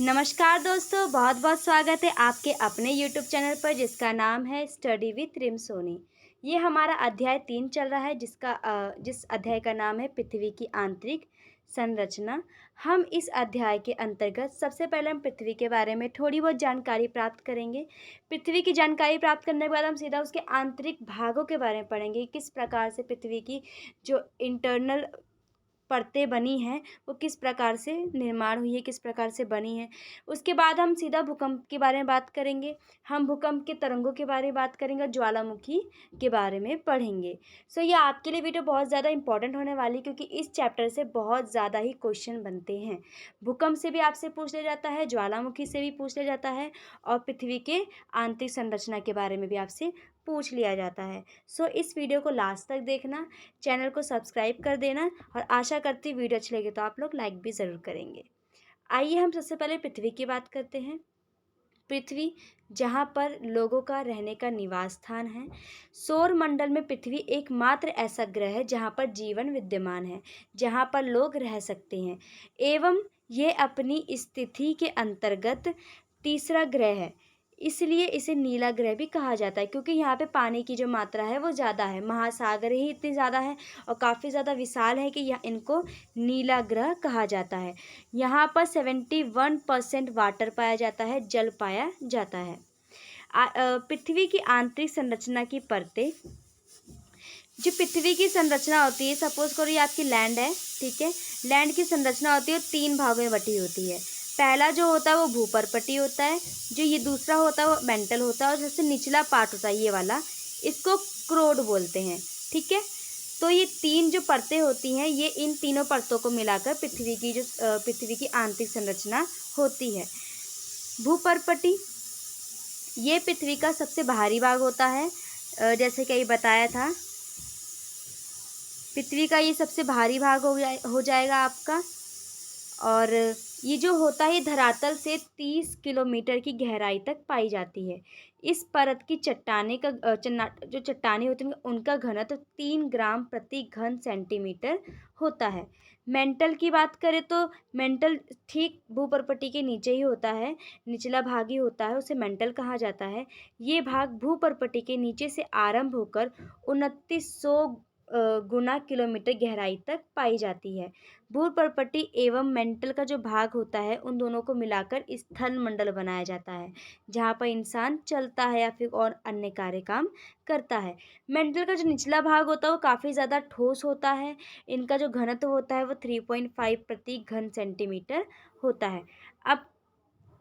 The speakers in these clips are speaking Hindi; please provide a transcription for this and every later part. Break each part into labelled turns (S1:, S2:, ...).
S1: नमस्कार दोस्तों, बहुत बहुत स्वागत है आपके अपने यूट्यूब चैनल पर जिसका नाम है स्टडी विथ रिम सोनी। ये हमारा अध्याय 3 चल रहा है जिस अध्याय का नाम है पृथ्वी की आंतरिक संरचना। हम इस अध्याय के अंतर्गत सबसे पहले हम पृथ्वी के बारे में थोड़ी बहुत जानकारी प्राप्त करेंगे। पृथ्वी की जानकारी प्राप्त करने के बाद हम सीधा उसके आंतरिक भागों के बारे में पढ़ेंगे, किस प्रकार से पृथ्वी की जो इंटरनल परतें बनी हैं वो किस प्रकार से निर्माण हुई है, किस प्रकार से बनी है। उसके बाद हम सीधा भूकंप के बारे में बात करेंगे। हम भूकंप के तरंगों के बारे में बात करेंगे और ज्वालामुखी के बारे में पढ़ेंगे। ये आपके लिए वीडियो बहुत ज़्यादा इंपॉर्टेंट होने वाली है, क्योंकि इस चैप्टर से बहुत ज़्यादा ही क्वेश्चन बनते हैं। भूकंप से भी आपसे पूछ लिया जाता है, ज्वालामुखी से भी पूछ लिया जाता है और पृथ्वी के आंतरिक संरचना के बारे में भी आपसे पूछ लिया जाता है। इस वीडियो को लास्ट तक देखना, चैनल को सब्सक्राइब कर देना और आशा करती वीडियो अच्छी लगे तो आप लोग लाइक भी ज़रूर करेंगे। आइए हम सबसे पहले पृथ्वी की बात करते हैं। पृथ्वी जहाँ पर लोगों का रहने का निवास स्थान है। सौर मंडल में पृथ्वी एकमात्र ऐसा ग्रह है जहाँ पर जीवन विद्यमान है, जहाँ पर लोग रह सकते हैं एवं ये अपनी स्थिति के अंतर्गत तीसरा ग्रह है। इसलिए इसे नीला ग्रह भी कहा जाता है, क्योंकि यहाँ पे पानी की जो मात्रा है वो ज़्यादा है, महासागर ही इतनी ज़्यादा है और काफ़ी ज़्यादा विशाल है कि यह इनको नीला ग्रह कहा जाता है। यहाँ पर 71% वाटर पाया जाता है, जल पाया जाता है। पृथ्वी की आंतरिक संरचना की परतें। जो पृथ्वी की संरचना होती है, सपोज करो ये आपकी लैंड है, ठीक है। लैंड की संरचना होती है 3 भागों में बटी होती है। पहला जो होता है वो भूपर्पटी होता है, जो ये दूसरा होता है वो मेंटल होता है और सबसे निचला पार्ट होता है ये वाला, इसको क्रोड बोलते हैं, ठीक है। तो ये 3 जो परतें होती हैं, ये इन तीनों परतों को मिलाकर पृथ्वी की आंतरिक संरचना होती है। भूपर्पटी ये पृथ्वी का सबसे बाहरी भाग होता है, जैसे कि बताया था, पृथ्वी का ये सबसे भारी भाग हो जाएगा आपका। और ये जो होता है ये धरातल से 30 किलोमीटर की गहराई तक पाई जाती है। इस परत की जो चट्टानें होती हैं उनका घनत्व 3 ग्राम प्रति घन सेंटीमीटर होता है। मेंटल की बात करें तो मेंटल ठीक भूपर्पटी के नीचे ही होता है, निचला भाग ही होता है, उसे मेंटल कहा जाता है। ये भाग भूपर्पटी के नीचे से आरंभ होकर 2900 गुना किलोमीटर गहराई तक पाई जाती है। भूपर्पटी एवं मेंटल का जो भाग होता है उन दोनों को मिलाकर स्थल मंडल बनाया जाता है, जहाँ पर इंसान चलता है या फिर और अन्य कार्य काम करता है। मेंटल का जो निचला भाग होता है वो काफ़ी ज़्यादा ठोस होता है। इनका जो घनत्व होता है वो 3.5 प्रति घन सेंटीमीटर होता है। अब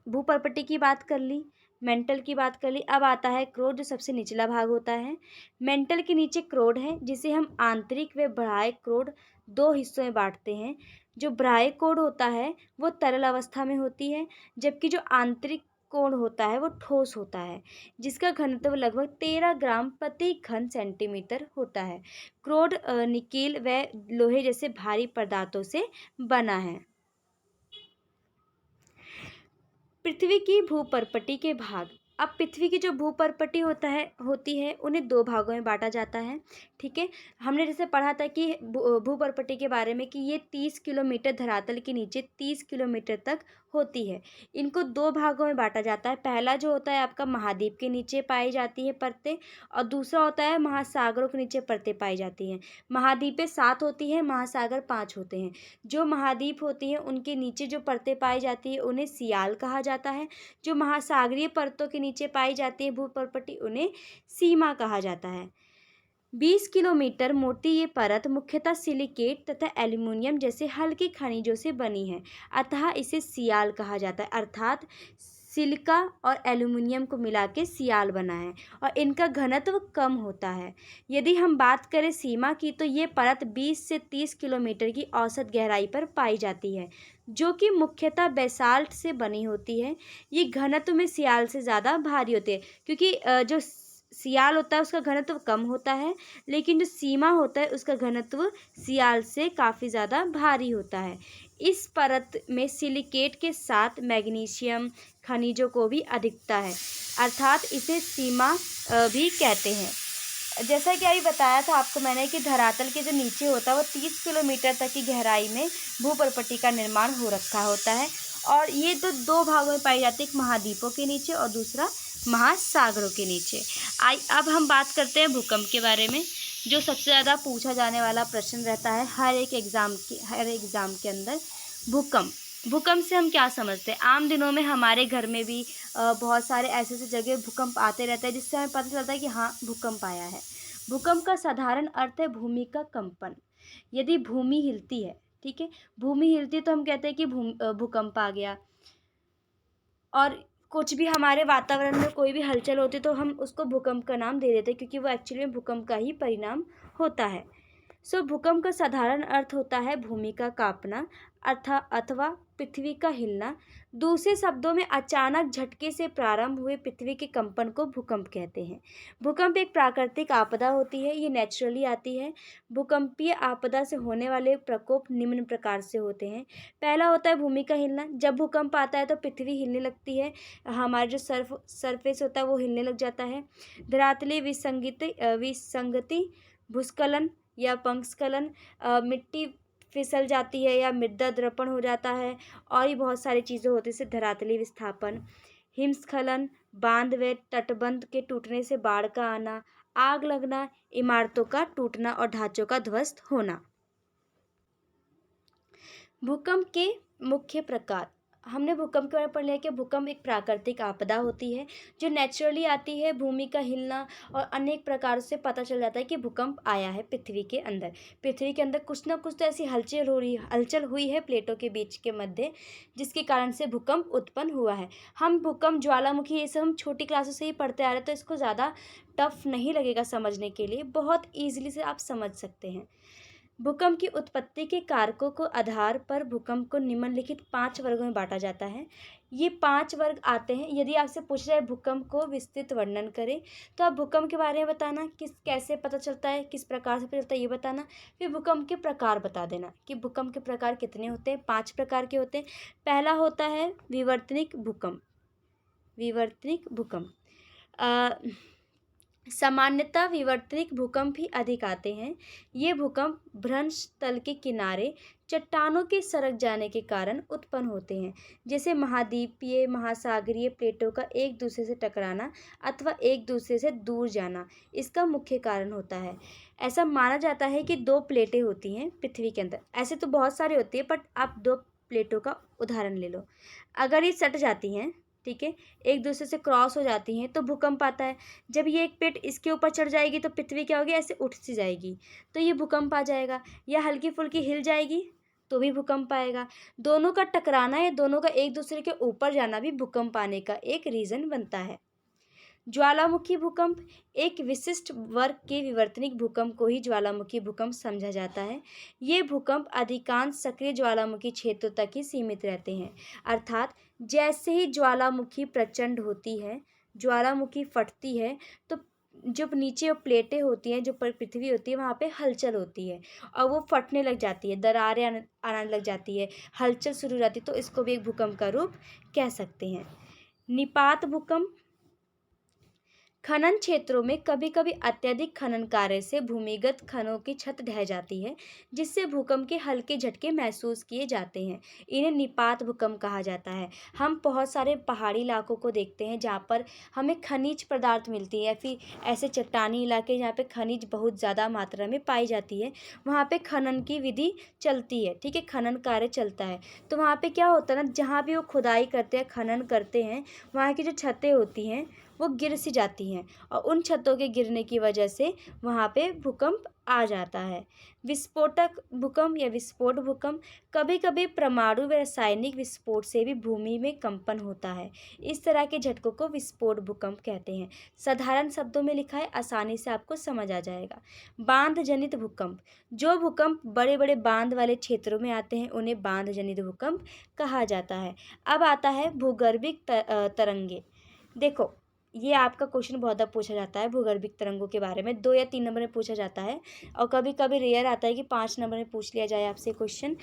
S1: भूपर्पटी की बात कर ली, मेंटल की बात कर ली, अब आता है क्रोड, जो सबसे निचला भाग होता है। मेंटल के नीचे क्रोड है, जिसे हम आंतरिक व बाह्य क्रोड 2 हिस्सों में बांटते हैं। जो बाह्य क्रोड होता है वो तरल अवस्था में होती है, जबकि जो आंतरिक कोण होता है वो ठोस होता है, जिसका घनत्व लगभग 13 ग्राम प्रति घन सेंटीमीटर होता है। क्रोड निकेल व लोहे जैसे भारी पदार्थों से बना है। पृथ्वी की भूपर्पटी के भाग। अब पृथ्वी की जो भूपर्पटी होती है उन्हें 2 भागों में बांटा जाता है, ठीक है। हमने जैसे पढ़ा था कि भूपर्पटी के बारे में कि ये 30 किलोमीटर धरातल के नीचे 30 किलोमीटर तक होती है। इनको 2 भागों में बांटा जाता है। पहला जो होता है आपका महाद्वीप के नीचे पाई जाती है परतें, और दूसरा होता है महासागरों के नीचे परतें पाई जाती हैं। महाद्वीपें 7 होती हैं, महासागर 5 होते हैं। जो महाद्वीप होती हैं उनके नीचे जो परतें पाई जाती है उन्हें सियाल कहा जाता है। जो महासागरीय परतों के नीचे पाई जाती है भूपर्पटी उन्हें सीमा कहा जाता है। 20 किलोमीटर मोटी ये परत मुख्यतः सिलिकेट तथा एल्यूमिनियम जैसे हल्के खनिजों से बनी है, अतः इसे सियाल कहा जाता है। अर्थात सिलिका और एल्यूमिनियम को मिला के सियाल बना है और इनका घनत्व कम होता है। यदि हम बात करें सीमा की तो ये परत 20 से 30 किलोमीटर की औसत गहराई पर पाई जाती है, जो कि मुख्यतः बेसाल्ट से बनी होती है। ये घनत्व में सियाल से ज़्यादा भारी होती है, क्योंकि जो सियाल होता है उसका घनत्व कम होता है, लेकिन जो सीमा होता है उसका घनत्व सियाल से काफ़ी ज़्यादा भारी होता है। इस परत में सिलिकेट के साथ मैग्नीशियम खनिजों को भी अधिकता है, अर्थात इसे सीमा भी कहते हैं। जैसा कि अभी बताया था आपको मैंने कि धरातल के जो नीचे होता है वो 30 किलोमीटर तक की गहराई में भूपर्पटी का निर्माण हो रखा होता है और ये तो दो भागों में पाई जाती है, एक महाद्वीपों के नीचे और दूसरा महासागरों के नीचे। अब हम बात करते हैं भूकंप के बारे में, जो सबसे ज़्यादा पूछा जाने वाला प्रश्न रहता है हर एक एग्ज़ाम के अंदर। भूकंप से हम क्या समझते हैं? आम दिनों में हमारे घर में भी बहुत सारे ऐसे ऐसे जगह भूकंप आते रहते हैं जिससे हमें पता चलता है कि हाँ भूकंप आया है। भूकंप का साधारण अर्थ है भूमि का कंपन। यदि भूमि हिलती है, ठीक है, भूमि हिलती है तो हम कहते हैं कि भूकंप आ गया। और कुछ भी हमारे वातावरण में कोई भी हलचल होती है तो हम उसको भूकंप का नाम दे देते हैं, क्योंकि वो एक्चुअली में भूकंप का ही परिणाम होता है। भूकंप का साधारण अर्थ होता है भूमि का कांपना अथवा पृथ्वी का हिलना। दूसरे शब्दों में अचानक झटके से प्रारंभ हुए पृथ्वी के कंपन को भूकंप कहते हैं। भूकंप एक प्राकृतिक आपदा होती है, ये नेचुरली आती है। भूकंपीय आपदा से होने वाले प्रकोप निम्न प्रकार से होते हैं। पहला होता है भूमि का हिलना। जब भूकंप आता है तो पृथ्वी हिलने लगती है, हमारा जो सरफेस होता है वो हिलने लग जाता है। धरातलीय विसंगति, भूस्खलन या पंखस्खलन, मिट्टी फिसल जाती है या मृदा दर्पण हो जाता है, और भी बहुत सारी चीज़ें होती हैं, जैसे धरातलीय विस्थापन, हिमस्खलन, बांध व तटबंध के टूटने से बाढ़ का आना, आग लगना, इमारतों का टूटना और ढांचों का ध्वस्त होना। भूकंप के मुख्य प्रकार। हमने भूकंप के बारे में पढ़ लिया कि भूकंप एक प्राकृतिक आपदा होती है जो नेचुरली आती है। भूमि का हिलना और अनेक प्रकारों से पता चल जाता है कि भूकंप आया है पृथ्वी के अंदर। पृथ्वी के अंदर कुछ ना कुछ तो ऐसी हलचल हुई है प्लेटों के बीच के मध्य, जिसके कारण से भूकंप उत्पन्न हुआ है। हम भूकंप, ज्वालामुखी, ये सब हम छोटी क्लासों से ही पढ़ते आ रहे हैं, तो इसको ज़्यादा टफ नहीं लगेगा समझने के लिए, बहुत ईजिली से आप समझ सकते हैं। भूकंप की उत्पत्ति के कारकों को आधार पर भूकंप को निम्नलिखित 5 वर्गों में बांटा जाता है। ये 5 वर्ग आते हैं। यदि आपसे पूछा जाए भूकंप को विस्तृत वर्णन करें, तो आप भूकंप के बारे में बताना, कैसे पता चलता है, किस प्रकार से पता चलता है ये बताना। फिर भूकंप के प्रकार बता देना कि भूकंप के प्रकार कितने होते हैं। 5 प्रकार के होते हैं। पहला होता है विवर्तनिक भूकंप। सामान्यतः विवर्तनिक भूकंप ही अधिक आते हैं। ये भूकंप भ्रंश तल के किनारे चट्टानों के सरक जाने के कारण उत्पन्न होते हैं, जैसे महाद्वीपीय महासागरीय प्लेटों का एक दूसरे से टकराना अथवा एक दूसरे से दूर जाना इसका मुख्य कारण होता है। ऐसा माना जाता है कि 2 प्लेटें होती हैं पृथ्वी के अंदर। ऐसे तो बहुत सारी होती है, बट आप 2 प्लेटों का उदाहरण ले लो। अगर ये सट जाती हैं, ठीक है, एक दूसरे से क्रॉस हो जाती हैं, तो भूकंप आता है। जब ये एक प्लेट इसके ऊपर चढ़ जाएगी तो पृथ्वी क्या होगी, ऐसे उठ सी जाएगी, तो ये भूकंप आ जाएगा। या हल्की फुल्की हिल जाएगी तो भी भूकंप आएगा। दोनों का टकराना या दोनों का एक दूसरे के ऊपर जाना भी भूकंप आने का एक रीज़न बनता है। ज्वालामुखी भूकंप। एक विशिष्ट वर्ग के विवर्तनिक भूकंप को ही ज्वालामुखी भूकंप समझा जाता है। ये भूकंप अधिकांश सक्रिय ज्वालामुखी क्षेत्रों तक ही सीमित रहते हैं, अर्थात जैसे ही ज्वालामुखी प्रचंड होती है, ज्वालामुखी फटती है, तो जो नीचे प्लेटें होती हैं, जो पृथ्वी होती है, वहाँ पे हलचल होती है और वो फटने लग जाती है, दरारें आने लग जाती है, हलचल शुरू हो जाती है, तो इसको भी एक भूकंप का रूप कह सकते हैं। निपात भूकंप। खनन क्षेत्रों में कभी कभी अत्यधिक खनन कार्य से भूमिगत खनों की छत ढह जाती है, जिससे भूकंप के हल्के झटके महसूस किए जाते हैं। इन्हें निपात भूकंप कहा जाता है। हम बहुत सारे पहाड़ी इलाकों को देखते हैं जहाँ पर हमें खनिज पदार्थ मिलती है, फिर ऐसे चट्टानी इलाके जहाँ पे खनिज बहुत ज़्यादा मात्रा में पाई जाती है, वहाँ पे खनन की विधि चलती है, ठीक है, खनन कार्य चलता है। तो वहाँ पे क्या होता है ना, जहाँ भी वो खुदाई करते हैं, खनन करते हैं, वहाँ की जो छतें होती हैं वो गिर सी जाती हैं, और उन छतों के गिरने की वजह से वहाँ पे भूकंप आ जाता है। विस्फोटक भूकंप या विस्फोट भूकंप। कभी कभी परमाणु व रासायनिक विस्फोट से भी भूमि में कंपन होता है। इस तरह के झटकों को विस्फोट भूकंप कहते हैं। साधारण शब्दों में लिखा है, आसानी से आपको समझ आ जाएगा। बांध जनित भूकंप। जो भूकंप बड़े बड़े बांध वाले क्षेत्रों में आते हैं उन्हें बांध जनित भूकंप कहा जाता है। अब आता है भूगर्भिक तरंगे। देखो, ये आपका क्वेश्चन बहुत बार पूछा जाता है भूगर्भिक तरंगों के बारे में, 2 या 3 नंबर में पूछा जाता है, और कभी कभी रेयर आता है कि 5 नंबर में पूछ लिया जाए आपसे क्वेश्चन।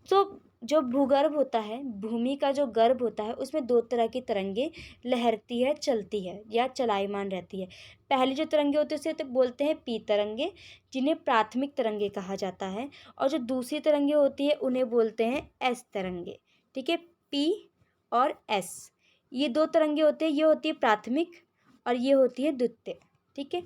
S1: तो जो भूगर्भ होता है, भूमि का जो गर्भ होता है, उसमें 2 तरह की तरंगे लहरती है, चलती है या चलायमान रहती है। पहली जो तरंगे होती है उसे तो बोलते हैं पी तरंगे, जिन्हें प्राथमिक तरंगे कहा जाता है, और जो दूसरी तरंगे होती है उन्हें बोलते हैं एस तरंगे, ठीक है, पी और एस। ये दो तरंगे होते हैं, ये होती है प्राथमिक और ये होती है द्वितीय। ठीक है।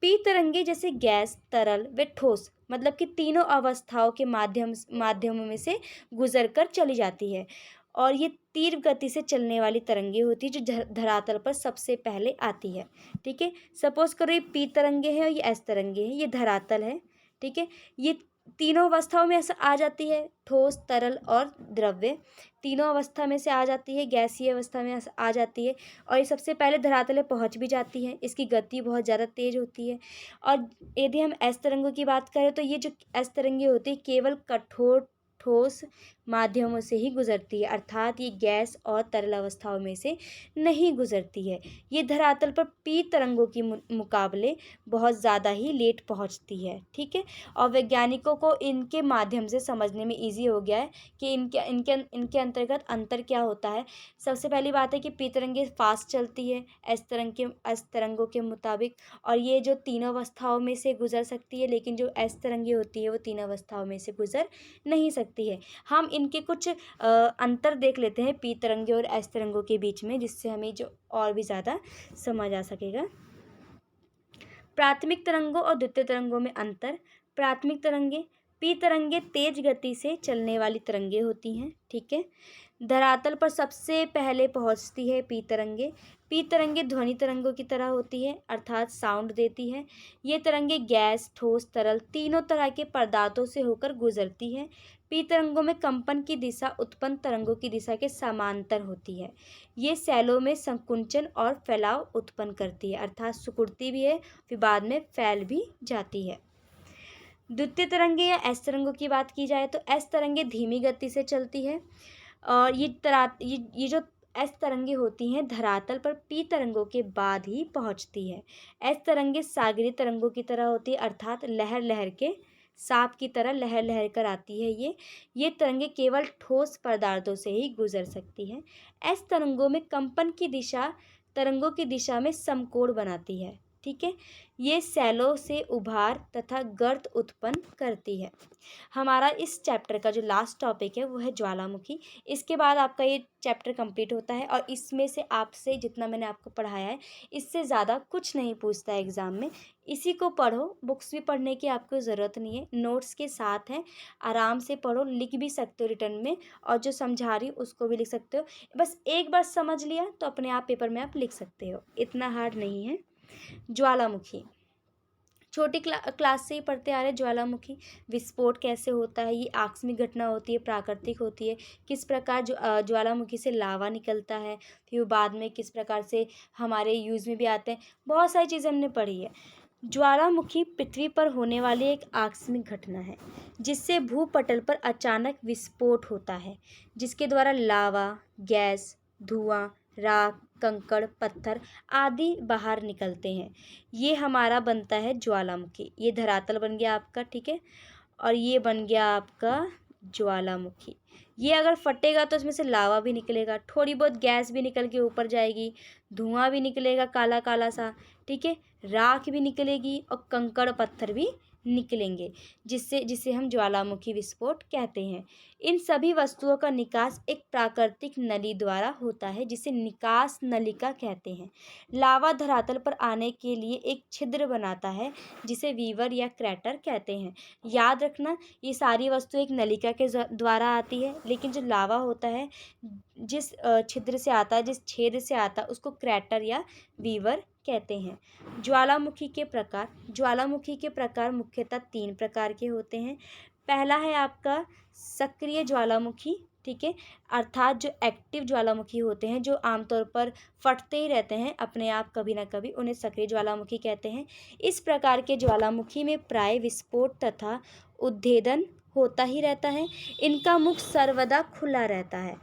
S1: पी तरंगे जैसे गैस, तरल व ठोस, मतलब कि तीनों अवस्थाओं के माध्यमों में से गुजर कर चली जाती है और ये तीव्र गति से चलने वाली तरंगे होती है जो धरातल पर सबसे पहले आती है। ठीक है। सपोज करो ये पी तरंगे हैं और ये एस तरंगे हैं, ये धरातल है। ठीक है। ये तीनों अवस्थाओं में ऐसा आ जाती है, ठोस, तरल और द्रव्य तीनों अवस्था में से आ जाती है, गैसीय अवस्था में आ जाती है और ये सबसे पहले धरातल पे पहुंच भी जाती है। इसकी गति बहुत ज़्यादा तेज होती है। और यदि हम एस तरंगों की बात करें तो ये जो एस तरंगे होती है केवल कठोर ठोस माध्यमों से ही गुजरती है, अर्थात ये गैस और तरल अवस्थाओं में से नहीं गुजरती है। ये धरातल पर पी तरंगों की मुकाबले बहुत ज़्यादा ही लेट पहुंचती है। ठीक है। और वैज्ञानिकों को इनके माध्यम से समझने में इजी हो गया है कि इनके इनके इनके अंतर्गत अंतर क्या होता है। सबसे पहली बात है कि पी तरंगे फास्ट चलती है एस तरंगों के मुताबिक, और ये जो तीनों अवस्थाओं में से गुजर सकती है, लेकिन जो एस तरंगे होती है वो तीनों अवस्थाओं में से गुजर नहीं सकती है। हम इनके कुछ अंतर देख लेते हैं पी तरंगे और एस तरंगों के बीच में, जिससे हमें जो और भी ज़्यादा समझ आ सकेगा। प्राथमिक तरंगों और द्वितीय तरंगों में अंतर। प्राथमिक तरंगे, पी तरंगे तेज गति से चलने वाली तरंगे होती हैं। ठीक है। धरातल पर सबसे पहले पहुंचती है पी तरंगे। पी तरंगे ध्वनि तरंगों की तरह होती है, अर्थात साउंड देती है। ये तरंगे गैस, ठोस, तरल तीनों तरह के पदार्थों से होकर गुजरती है। पी तरंगों में कंपन की दिशा उत्पन्न तरंगों की दिशा के समांतर होती है। ये सेलों में संकुंचन और फैलाव उत्पन्न करती है, अर्थात सिकुड़ती भी है फिर बाद में फैल भी जाती है। द्वितीय तरंगे या एस तरंगों की बात की जाए तो एस तरंगे धीमी गति से चलती है और ये जो एस तरंगे होती हैं धरातल पर पी तरंगों के बाद ही पहुंचती है। एस तरंगे सागरीय तरंगों की तरह होती है, अर्थात लहर लहर के सांप की तरह लहर लहर कर आती है। ये तरंगे केवल ठोस पदार्थों से ही गुजर सकती है। एस तरंगों में कंपन की दिशा तरंगों की दिशा में समकोण बनाती है। ठीक है। ये सेलों से उभार तथा गर्त उत्पन्न करती है। हमारा इस चैप्टर का जो लास्ट टॉपिक है वो है ज्वालामुखी। इसके बाद आपका ये चैप्टर कंप्लीट होता है और इसमें से आपसे जितना मैंने आपको पढ़ाया है इससे ज़्यादा कुछ नहीं पूछता है एग्ज़ाम में। इसी को पढ़ो, बुक्स भी पढ़ने की आपको ज़रूरत नहीं है, नोट्स के साथ हैं, आराम से पढ़ो, लिख भी सकते हो रिटर्न में और जो समझा रही हूँ उसको भी लिख सकते हो। बस एक बार समझ लिया तो अपने आप पेपर में आप लिख सकते हो, इतना हार्ड नहीं है। ज्वालामुखी छोटी क्लास से ही पढ़ते आ रहे हैं। ज्वालामुखी विस्फोट कैसे होता है, ये आकस्मिक घटना होती है, प्राकृतिक होती है, किस प्रकार ज्वालामुखी से लावा निकलता है, फिर बाद में किस प्रकार से हमारे यूज़ में भी आते हैं, बहुत सारी चीज़ें हमने पढ़ी है। ज्वालामुखी पृथ्वी पर होने वाली एक आकस्मिक घटना है जिससे भूपटल पर अचानक विस्फोट होता है, जिसके द्वारा लावा, गैस, धुआं, राख, कंकड़, पत्थर आदि बाहर निकलते हैं। ये हमारा बनता है ज्वालामुखी। ये धरातल बन गया आपका। ठीक है। और ये बन गया आपका ज्वालामुखी। ये अगर फटेगा तो इसमें से लावा भी निकलेगा, थोड़ी बहुत गैस भी निकल के ऊपर जाएगी, धुआं भी निकलेगा काला काला सा। ठीक है। राख भी निकलेगी और कंकड़ पत्थर भी निकलेंगे, जिसे हम ज्वालामुखी विस्फोट कहते हैं। इन सभी वस्तुओं का निकास एक प्राकृतिक नली द्वारा होता है जिसे निकास नलिका कहते हैं। लावा धरातल पर आने के लिए एक छिद्र बनाता है जिसे वीवर या क्रैटर कहते हैं। याद रखना ये सारी वस्तु एक नलिका के द्वारा आती है, लेकिन जो लावा होता है जिस छिद्र से आता है, जिस छेद से आता है उसको क्रैटर या वीवर कहते हैं। ज्वालामुखी के प्रकार मुख्यतः 3 प्रकार के होते हैं। पहला है आपका सक्रिय ज्वालामुखी। ठीक है। अर्थात जो एक्टिव ज्वालामुखी होते हैं, जो आमतौर पर फटते ही रहते हैं अपने आप कभी ना कभी, उन्हें सक्रिय ज्वालामुखी कहते हैं। इस प्रकार के ज्वालामुखी में प्राय विस्फोट तथा उद्भेदन होता ही रहता है। इनका मुख सर्वदा खुला रहता है।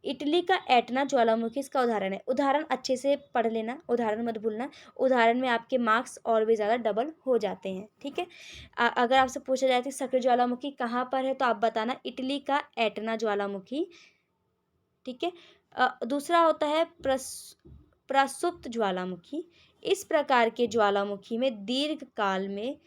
S1: इटली का एटना ज्वालामुखी इसका उदाहरण है। उदाहरण अच्छे से पढ़ लेना, उदाहरण मत भूलना, उदाहरण में आपके मार्क्स और भी ज़्यादा डबल हो जाते हैं। ठीक है। अगर आपसे पूछा जाए कि सक्रिय ज्वालामुखी कहाँ पर है तो आप बताना इटली का एटना ज्वालामुखी। ठीक है। दूसरा होता है प्रसुप्त ज्वालामुखी। इस प्रकार के ज्वालामुखी में दीर्घ काल में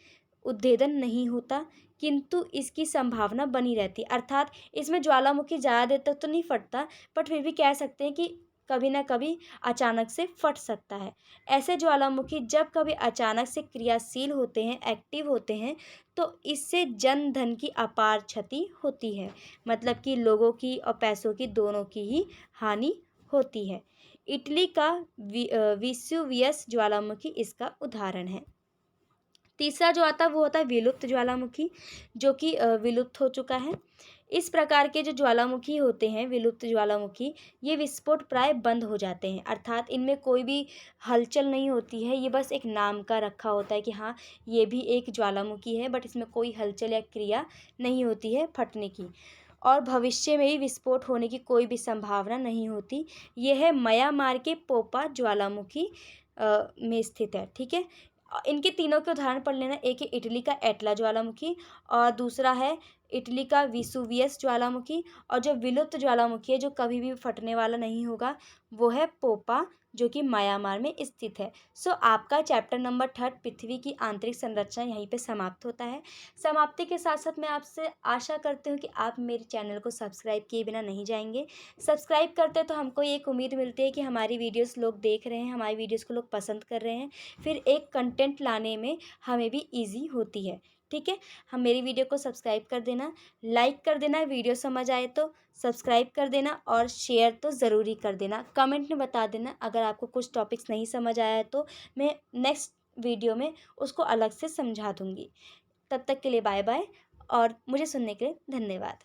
S1: उद्भेदन नहीं होता, किंतु इसकी संभावना बनी रहती है। अर्थात इसमें ज्वालामुखी ज़्यादा देर तक तो नहीं फटता, बट फिर भी कह सकते हैं कि कभी ना कभी अचानक से फट सकता है। ऐसे ज्वालामुखी जब कभी अचानक से क्रियाशील होते हैं, एक्टिव होते हैं, तो इससे जन धन की अपार क्षति होती है। मतलब कि लोगों की और पैसों की दोनों की ही हानि होती है। इटली का विसुवियस ज्वालामुखी इसका उदाहरण है। तीसरा जो आता है वो होता है विलुप्त ज्वालामुखी, जो कि विलुप्त हो चुका है। इस प्रकार के जो ज्वालामुखी होते हैं, विलुप्त ज्वालामुखी, ये विस्फोट प्राय बंद हो जाते हैं। अर्थात इनमें कोई भी हलचल नहीं होती है, ये बस एक नाम का रखा होता है कि हाँ, ये भी एक ज्वालामुखी है, बट इसमें कोई हलचल या क्रिया नहीं होती है फटने की, और भविष्य में भी विस्फोट होने की कोई भी संभावना नहीं होती। ये है म्यांमार के पोपा ज्वालामुखी में स्थित है। ठीक है, इनके तीनों के उदाहरण पढ़ लेना। एक है इटली का एटला ज्वालामुखी, और दूसरा है इटली का विसुवियस ज्वालामुखी, और जो विलुप्त ज्वालामुखी है जो कभी भी फटने वाला नहीं होगा, वो है पोपा, जो कि म्यांमार में स्थित है। सो आपका चैप्टर नंबर 3 पृथ्वी की आंतरिक संरचना यहीं पे समाप्त होता है। समाप्ति के साथ साथ मैं आपसे आशा करती हूँ कि आप मेरे चैनल को सब्सक्राइब किए बिना नहीं जाएंगे। सब्सक्राइब करते तो हमको एक उम्मीद मिलती है कि हमारी वीडियोस लोग देख रहे हैं, हमारी वीडियोस को लोग पसंद कर रहे हैं, फिर एक कंटेंट लाने में हमें भी ईजी होती है। ठीक है, हम मेरी वीडियो को सब्सक्राइब कर देना, लाइक कर देना, वीडियो समझ आए तो सब्सक्राइब कर देना, और शेयर तो ज़रूरी कर देना। कमेंट में बता देना अगर आपको कुछ टॉपिक्स नहीं समझ आया है, तो मैं नेक्स्ट वीडियो में उसको अलग से समझा दूँगी। तब तक के लिए बाय बाय, और मुझे सुनने के लिए धन्यवाद।